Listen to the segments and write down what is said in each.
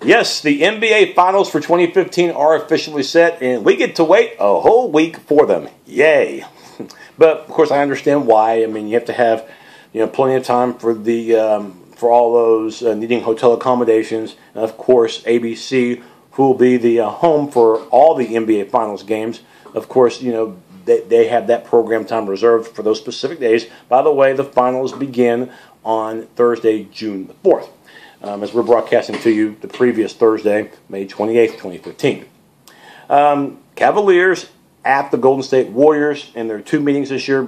Yes, the NBA Finals for 2015 are officially set, and we get to wait a whole week for them. Yay! But of course, I understand why. I mean, you have to have plenty of time for the for all those needing hotel accommodations, and of course, ABC, who will be the home for all the NBA Finals games. Of course, they have that program time reserved for those specific days. By the way, the finals begin on Thursday, June the 4th. As we're broadcasting to you the previous Thursday, May 28th, 2015. Cavaliers at the Golden State Warriors in their two meetings this year,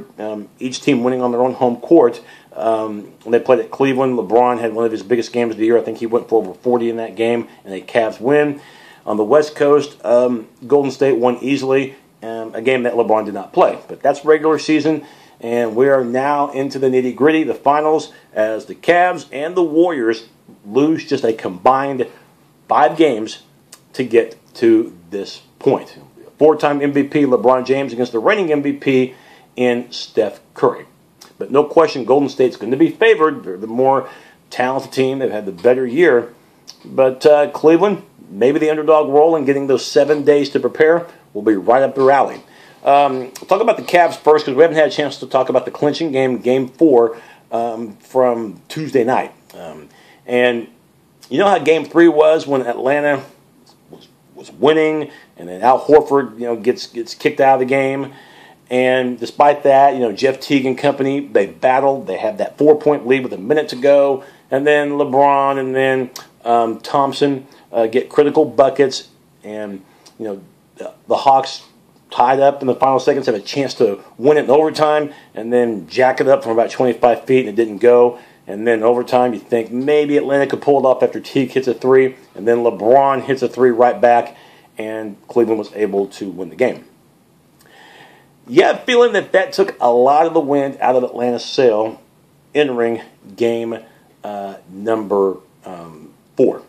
each team winning on their own home court. When they played at Cleveland, LeBron had one of his biggest games of the year. I think he went for over 40 in that game, and the Cavs win. On the West Coast, Golden State won easily, a game that LeBron did not play. But that's regular season, and we are now into the nitty-gritty, the finals, as the Cavs and the Warriors lose just a combined 5 games to get to this point. Four-time MVP LeBron James against the reigning MVP in Steph Curry. But no question, Golden State's going to be favored. They're the more talented team. They've had the better year. But Cleveland, maybe the underdog role in getting those 7 days to prepare, will be right up their alley. We'll talk about the Cavs first because we haven't had a chance to talk about the clinching game, Game 4, from Tuesday night. And you know how Game 3 was when Atlanta was winning, and then Al Horford gets kicked out of the game. And despite that, Jeff Teague and company, they battled. They had that 4-point lead with a minute to go. And then LeBron and then Thompson get critical buckets. And, the Hawks tied up in the final seconds, have a chance to win it in overtime, and then jack it up from about 25 feet, and it didn't go. And then overtime, you think maybe Atlanta could pull it off after Teague hits a 3, and then LeBron hits a 3 right back, and Cleveland was able to win the game. You have a feeling that took a lot of the wind out of Atlanta's sail entering game number 4.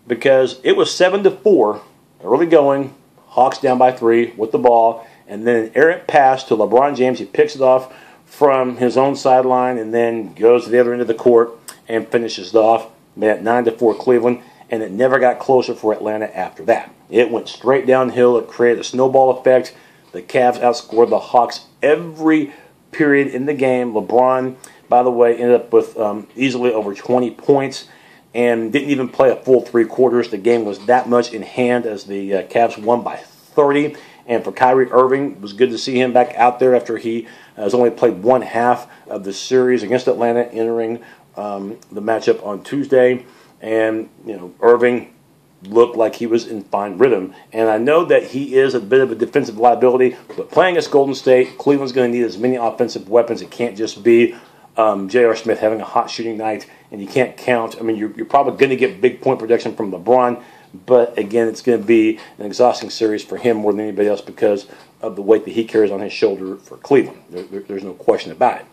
Because it was 7-4, early going, Hawks down by 3 with the ball, and then an errant pass to LeBron James. He picks it off from his own sideline and then goes to the other end of the court and finishes it off. Made it 9-4 Cleveland, and it never got closer for Atlanta after that. It went straight downhill. It created a snowball effect. The Cavs outscored the Hawks every period in the game. LeBron, by the way, ended up with easily over 20 points and didn't even play a full 3 quarters. The game was that much in hand as the Cavs won by 30. And for Kyrie Irving, it was good to see him back out there after he has only played one half of the series against Atlanta, entering the matchup on Tuesday. And, Irving looked like he was in fine rhythm. And I know that he is a bit of a defensive liability, but playing against Golden State, Cleveland's going to need as many offensive weapons. It can't just be J.R. Smith having a hot shooting night, and you can't count. I mean, you're probably going to get big point production from LeBron, but again, it's going to be an exhausting series for him more than anybody else because of the weight that he carries on his shoulder for Cleveland. There's no question about it.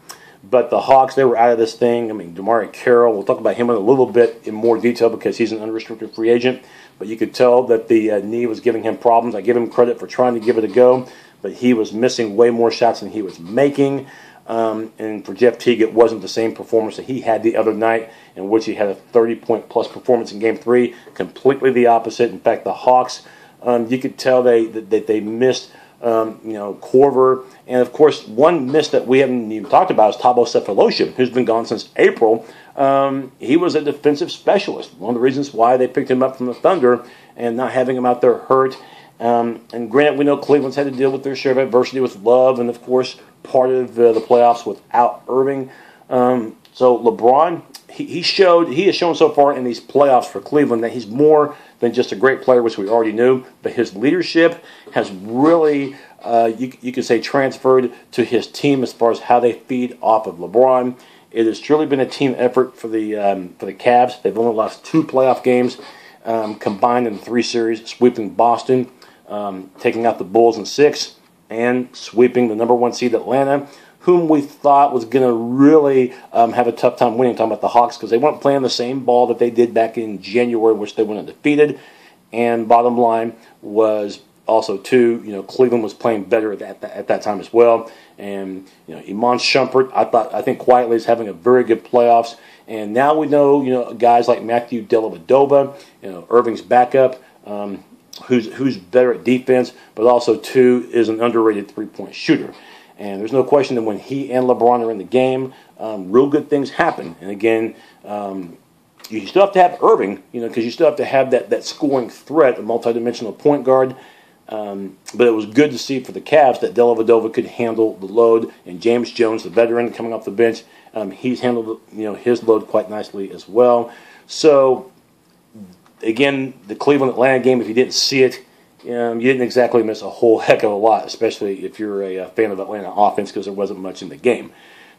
But the Hawks, they were out of this thing. I mean, DeMarre Carroll, we'll talk about him in a little bit in more detail because he's an unrestricted free agent. But you could tell that the knee was giving him problems. I give him credit for trying to give it a go, but he was missing way more shots than he was making. And for Jeff Teague, it wasn't the same performance that he had the other night, in which he had a 30-point-plus performance in Game 3. Completely the opposite. In fact, the Hawks, you could tell that they missed Korver. And, of course, one miss that we haven't even talked about is Thabo Sevalosha, who's been gone since April. He was a defensive specialist. One of the reasons why they picked him up from the Thunder and not having him out there hurt. And granted, we know Cleveland's had to deal with their share of adversity with Love and, of course, part of the playoffs without Irving. So LeBron, he has shown so far in these playoffs for Cleveland that he's more than just a great player, which we already knew, but his leadership has really, you could say, transferred to his team as far as how they feed off of LeBron. It has truly been a team effort for the Cavs. They've only lost 2 playoff games combined in the 3 series, sweeping Boston, taking out the Bulls in 6, and sweeping the number 1 seed Atlanta, whom we thought was going to really have a tough time winning. Talking about the Hawks, because they weren't playing the same ball that they did back in January, which they went undefeated. And bottom line was also, too, Cleveland was playing better at that time as well. And Iman Shumpert, I think quietly is having a very good playoffs. And now we know, guys like Matthew Delevadova, Irving's backup, who's better at defense, but also, too, is an underrated three-point shooter. And there's no question that when he and LeBron are in the game, real good things happen. And again, you still have to have Irving, because you still have to have that scoring threat, a multidimensional point guard. But it was good to see for the Cavs that Delevadova could handle the load, and James Jones, the veteran coming off the bench, he's handled his load quite nicely as well. So again, the Cleveland-Atlanta game, if you didn't see it, you didn't exactly miss a whole heck of a lot, especially if you're a fan of Atlanta offense, because there wasn't much in the game.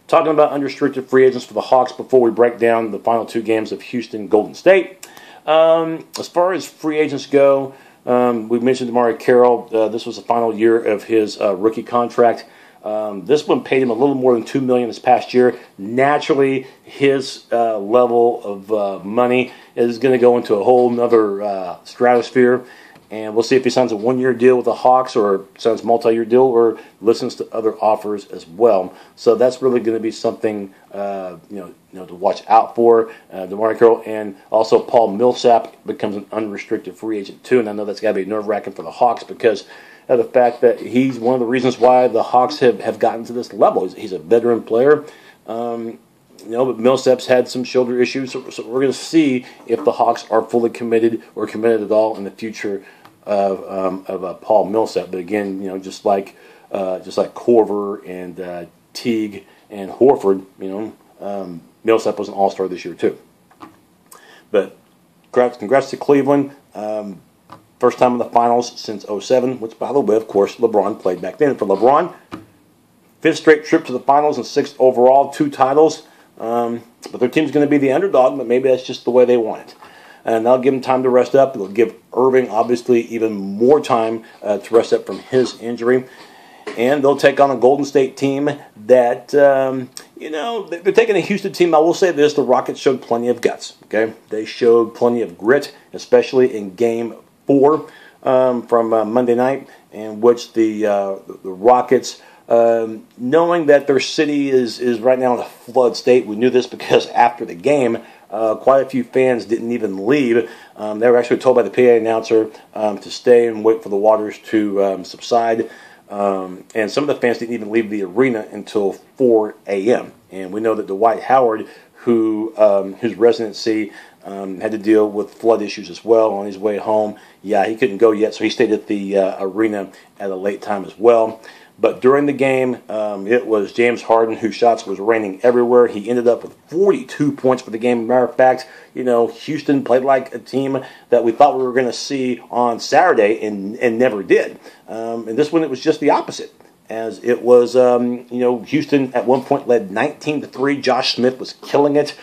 Talking about unrestricted free agents for the Hawks before we break down the final two games of Houston-Golden State. As far as free agents go, we mentioned DeMarre Carroll. This was the final year of his rookie contract. This one paid him a little more than $2 million this past year. Naturally, his level of money is going to go into a whole other stratosphere. And we'll see if he signs a one-year deal with the Hawks or signs a multi-year deal or listens to other offers as well. So that's really going to be something to watch out for. DeMarre Carroll and also Paul Millsap becomes an unrestricted free agent too. And I know that's got to be nerve-wracking for the Hawks because of the fact that he's one of the reasons why the Hawks have gotten to this level. He's a veteran player. But Millsap's had some shoulder issues, so we're going to see if the Hawks are fully committed or committed at all in the future of Paul Millsap. But again, just like Korver and Teague and Horford, Millsap was an all-star this year too. But congrats to Cleveland. First time in the finals since 2007, which, by the way, of course, LeBron played back then. For LeBron, 5th straight trip to the finals and 6th overall, 2 titles. But their team's going to be the underdog, but maybe that's just the way they want it. And they'll give him time to rest up. It'll give Irving, obviously, even more time to rest up from his injury. And they'll take on a Golden State team that, they're taking a Houston team. I will say this, the Rockets showed plenty of guts, okay? They showed plenty of grit, especially in Game 4 from Monday night, in which the Rockets, knowing that their city is right now in a flood state. We knew this because after the game, quite a few fans didn't even leave. They were actually told by the PA announcer to stay and wait for the waters to subside. And some of the fans didn't even leave the arena until 4 a.m. And we know that Dwight Howard, whose residency had to deal with flood issues as well on his way home. Yeah, he couldn't go yet, so he stayed at the arena at a late time as well. But during the game, it was James Harden whose shots was raining everywhere. He ended up with 42 points for the game. Matter of fact, Houston played like a team that we thought we were going to see on Saturday and never did. And this one, it was just the opposite. As it was, Houston at one point led 19-3. Josh Smith was killing it.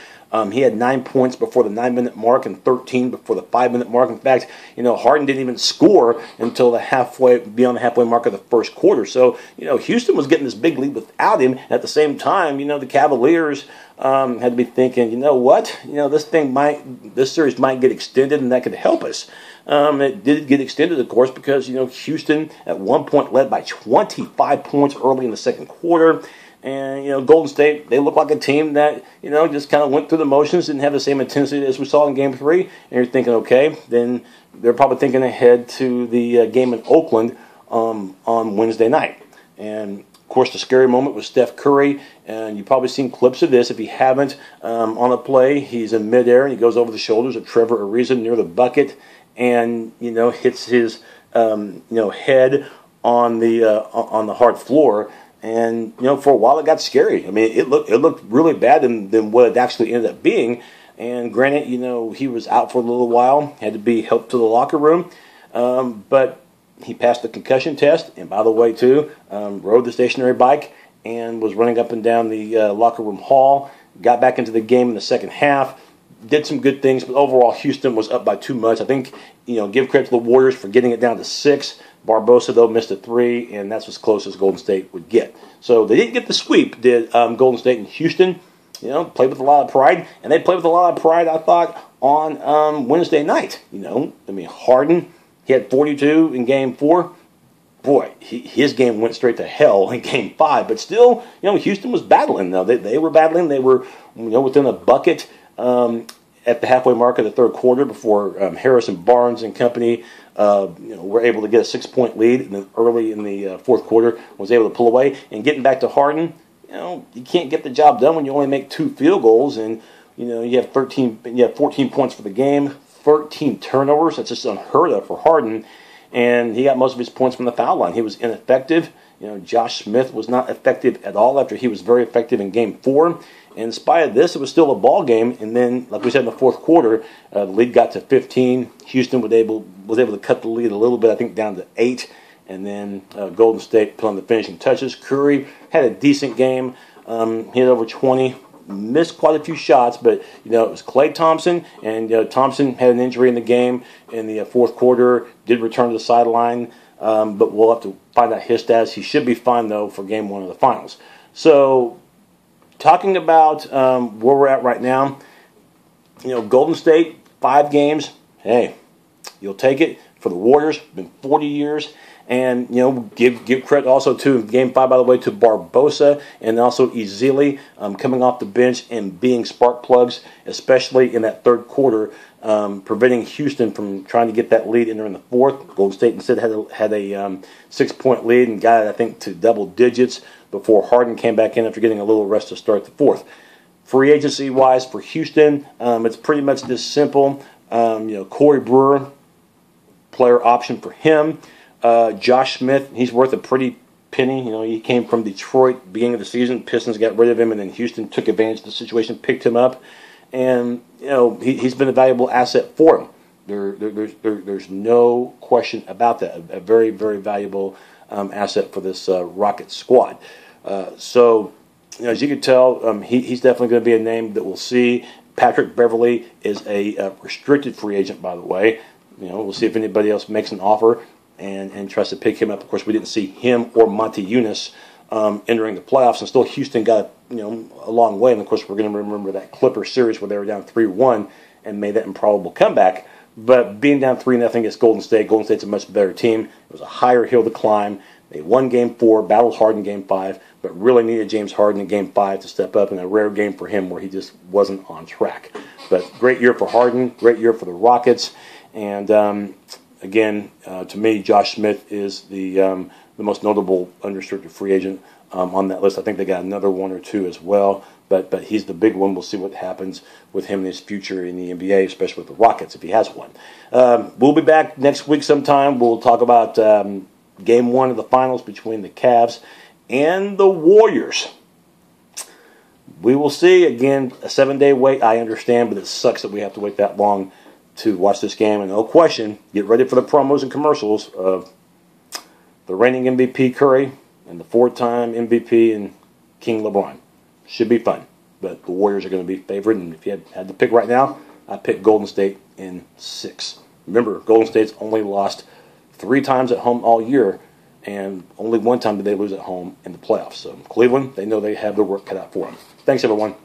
He had 9 points before the 9-minute mark and 13 before the 5-minute mark. In fact, Harden didn't even score until beyond the halfway mark of the first quarter. So, Houston was getting this big lead without him. At the same time, the Cavaliers had to be thinking, this series might get extended and that could help us. It did get extended, of course, because, Houston at one point led by 25 points early in the second quarter. And, Golden State, they look like a team that, just kind of went through the motions, didn't have the same intensity as we saw in Game 3. And you're thinking, okay, then they're probably thinking ahead to the game in Oakland on Wednesday night. And, of course, the scary moment was Steph Curry. And you've probably seen clips of this. If you haven't, on a play, he's in midair and he goes over the shoulders of Trevor Ariza near the bucket and, hits his, head on the hard floor. And, for a while it got scary. I mean, it looked really bad than what it actually ended up being. And granted, he was out for a little while, had to be helped to the locker room. But he passed the concussion test. And by the way, too, rode the stationary bike and was running up and down the locker room hall. Got back into the game in the second half. Did some good things, but overall Houston was up by too much. I think, give credit to the Warriors for getting it down to 6. Barbosa, though, missed a 3, and that's as close as Golden State would get. So they didn't get the sweep, did Golden State and Houston. Played with a lot of pride, and they played with a lot of pride, I thought, on Wednesday night. Harden, he had 42 in Game 4. boy, his game went straight to hell in Game 5. But still, Houston was battling, though. They were battling. They were, within a bucket at the halfway mark of the third quarter before Harrison Barnes and company were able to get a 6-point lead. And then early in the fourth quarter was able to pull away. And getting back to Harden, you can't get the job done when you only make 2 field goals. And, you have 14 points for the game, 13 turnovers. That's just unheard of for Harden. And he got most of his points from the foul line. He was ineffective. Josh Smith was not effective at all after he was very effective in Game 4. And in spite of this, it was still a ball game. And then, like we said in the fourth quarter, the lead got to 15. Houston was able to cut the lead a little bit, I think down to 8. And then Golden State put on the finishing touches. Curry had a decent game. He had over 20. Missed quite a few shots, but it was Klay Thompson, and Thompson had an injury in the game in the fourth quarter. Did return to the sideline, but we'll have to find out his status. He should be fine though for Game 1 of the finals. So, talking about where we're at right now, Golden State 5 games. Hey, you'll take it. For the Warriors, been 40 years. And, give credit also to Game 5, by the way, to Barbosa and also Ezeli coming off the bench and being spark plugs, especially in that third quarter, preventing Houston from trying to get that lead in the fourth. Golden State instead had a 6-point lead and got it, I think, to double digits before Harden came back in after getting a little rest to start the fourth. Free agency-wise for Houston, it's pretty much this simple. Corey Brewer, player option for him. Josh Smith, he's worth a pretty penny. He came from Detroit beginning of the season. Pistons got rid of him, and then Houston took advantage of the situation, picked him up, and he's been a valuable asset for them. There's no question about that. A very, very valuable asset for this Rocket squad. So, as you can tell, he's definitely going to be a name that we'll see. Patrick Beverley is a restricted free agent, by the way. We'll see if anybody else makes an offer and tries to pick him up. Of course, we didn't see him or Monty Eunice entering the playoffs, and still Houston got a long way. And of course, we're going to remember that Clipper series where they were down 3-1 and made that improbable comeback. But being down 3-0 against Golden State's a much better team. It was a higher hill to climb. They won Game 4, battled Harden Game 5, but really needed James Harden in Game 5 to step up in a rare game for him where he just wasn't on track. But great year for Harden, great year for the Rockets, and again, to me, Josh Smith is the most notable unrestricted free agent on that list. I think they got another one or two as well, but he's the big one. We'll see what happens with him in his future in the NBA, especially with the Rockets, if he has one. We'll be back next week sometime. We'll talk about Game 1 of the finals between the Cavs and the Warriors. We will see. Again, a 7-day wait, I understand, but it sucks that we have to wait that long to watch this game. And no question, get ready for the promos and commercials of the reigning MVP Curry and the 4-time MVP and King LeBron. Should be fun. But the Warriors are going to be favored. And if you had to pick right now, I pick Golden State in 6. Remember, Golden State's only lost 3 times at home all year, and only 1 time did they lose at home in the playoffs. So Cleveland, they know they have their work cut out for them. Thanks, everyone.